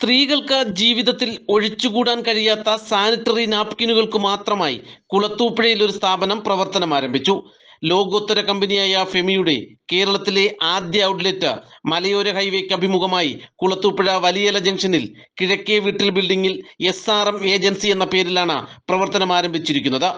സ്ത്രീകൾക്ക് ജീവിതത്തിൽ ഒഴിച്ചുകൂടാൻ കഴിയാത്ത സാനിറ്ററി നാപ്കിനുകൾക്ക് മാത്രമായി കുളത്തൂപ്പുഴയിൽ ഒരു സ്ഥാപനം പ്രവർത്തനം ആരംഭിച്ചു. ലോകോത്തര കമ്പനിയായ ഫെമിയുടെ കേരളത്തിലെ ആദ്യ ഔട്ട്ലെറ്റ് മലയോര ഹൈവേക്ക് അഭിമുഖമായി കുളത്തൂപ്പുഴ വലിയല ജംഗ്ഷനിൽ കിഴക്കേ വീട്ടിൽ ബിൽഡിംഗിൽ SRM ഏജൻസി എന്ന പേരിലാണ് പ്രവർത്തനം ആരംഭിച്ചിരിക്കുന്നത്.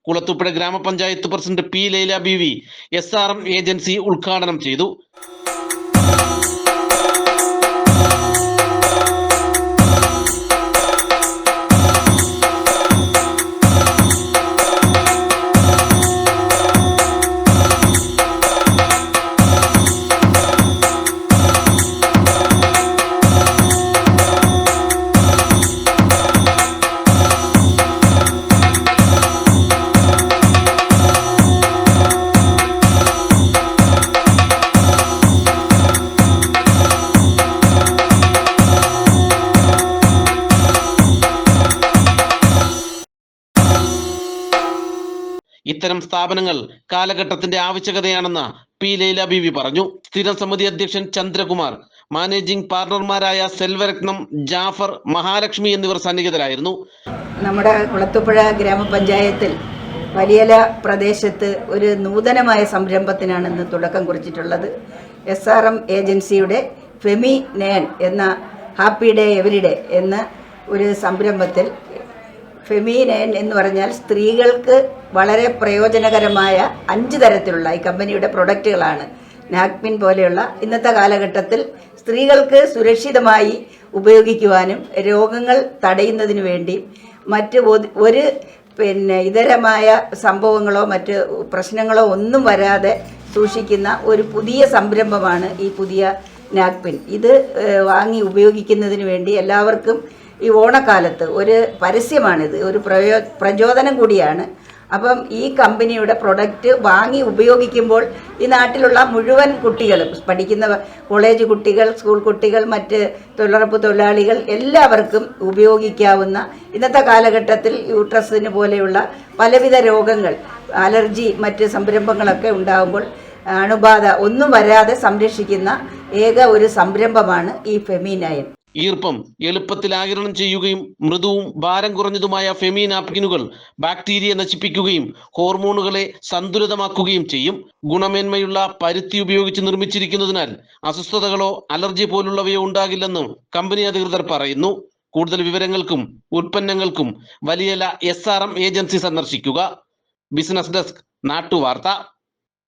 കുളത്തൂപ്പുഴ ഗ്രാമപഞ്ചായത്ത് പ്രസിഡന്റ് P. ലൈല ബീവി SRM ഏജൻസി ഉദ്ഘാടനം ചെയ്തു. ഇത്തരം സ്ഥാപനങ്ങൾ കാലഘട്ടത്തിന്റെ ആവശ്യകതയാണെന്ന് P. ലൈല ബീവി പറഞ്ഞു. സ്ഥിരം സമിതി അധ്യക്ഷൻ ചന്ദ്രകുമാർ, മാനേജിംഗ് പാർട്ണർമാരായ സെൽവരത്നം, ജാഫർ, മഹാലക്ഷ്മി എന്നിവർ സന്നിഹിതരായിരുന്നു. നമ്മുടെ കുളത്തൂപ്പുഴ ഗ്രാമപഞ്ചായത്തിൽ വലിയല പ്രദേശത്ത് ഒരു നൂതനമായ സംരംഭത്തിനാണ് ഇന്ന് തുടക്കം കുറിച്ചിട്ടുള്ളത്. SRM ഏജൻസിയുടെ ഫെമി നേൻ എന്ന ഹാപ്പി ഡേ എവരിഡേ എന്ന ഒരു സംരംഭത്തിൽ, ഫെമി നേൻ എന്ന് പറഞ്ഞാൽ സ്ത്രീകൾക്ക് വളരെ പ്രയോജനകരമായ 5 തരത്തിലുള്ള ഈ കമ്പനിയുടെ പ്രൊഡക്റ്റുകളാണ്. നാപ്കിൻ പോലെയുള്ള ഇന്നത്തെ കാലഘട്ടത്തിൽ സ്ത്രീകൾക്ക് സുരക്ഷിതമായി ഉപയോഗിക്കുവാനും രോഗങ്ങൾ തടയുന്നതിന് വേണ്ടി മറ്റ് ഒരു ഇതരമായ സംഭവങ്ങളോ മറ്റ് പ്രശ്നങ്ങളോ ഒന്നും വരാതെ സൂക്ഷിക്കുന്ന ഒരു പുതിയ സംരംഭമാണ് ഈ പുതിയ നാപ്കിൻ. ഇത് വാങ്ങി ഉപയോഗിക്കുന്നതിന് വേണ്ടി എല്ലാവർക്കും ഈ ഓണക്കാലത്ത് ഒരു പരസ്യമാണിത്, ഒരു പ്രചോദനം കൂടിയാണ്. അപ്പം ഈ കമ്പനിയുടെ പ്രൊഡക്റ്റ് വാങ്ങി ഉപയോഗിക്കുമ്പോൾ ഈ നാട്ടിലുള്ള മുഴുവൻ കുട്ടികളും, പഠിക്കുന്ന കോളേജ് കുട്ടികൾ, സ്കൂൾ കുട്ടികൾ, മറ്റ് തൊഴിലുറപ്പ് തൊഴിലാളികൾ എല്ലാവർക്കും ഉപയോഗിക്കാവുന്ന, ഇന്നത്തെ കാലഘട്ടത്തിൽ യൂട്രസിന് പോലെയുള്ള പലവിധ രോഗങ്ങൾ, അലർജി, മറ്റ് സംരംഭങ്ങളൊക്കെ ഉണ്ടാകുമ്പോൾ അണുബാധ ഒന്നും വരാതെ സംരക്ഷിക്കുന്ന ഏക ഒരു സംരംഭമാണ് ഈ ഫെമി നയൻ. ഈർപ്പം എളുപ്പത്തിൽ ആഗിരണം ചെയ്യുകയും മൃദുവും ഭാരം കുറഞ്ഞതുമായ ഫെമി നാപ്കിനുകൾ ബാക്ടീരിയ നശിപ്പിക്കുകയും ഹോർമോണുകളെ സന്തുലിതമാക്കുകയും ചെയ്യും. ഗുണമേന്മയുള്ള പരുത്തി ഉപയോഗിച്ച് നിർമ്മിച്ചിരിക്കുന്നതിനാൽ അസ്വസ്ഥതകളോ അലർജി പോലുള്ളവയോ ഉണ്ടാകില്ലെന്നും കമ്പനി അധികൃതർ പറയുന്നു. കൂടുതൽ വിവരങ്ങൾക്കും ഉൽപ്പന്നങ്ങൾക്കും വലിയല SRM ഏജൻസി സന്ദർശിക്കുക. Business desk, നാട്ടുവാർത്ത.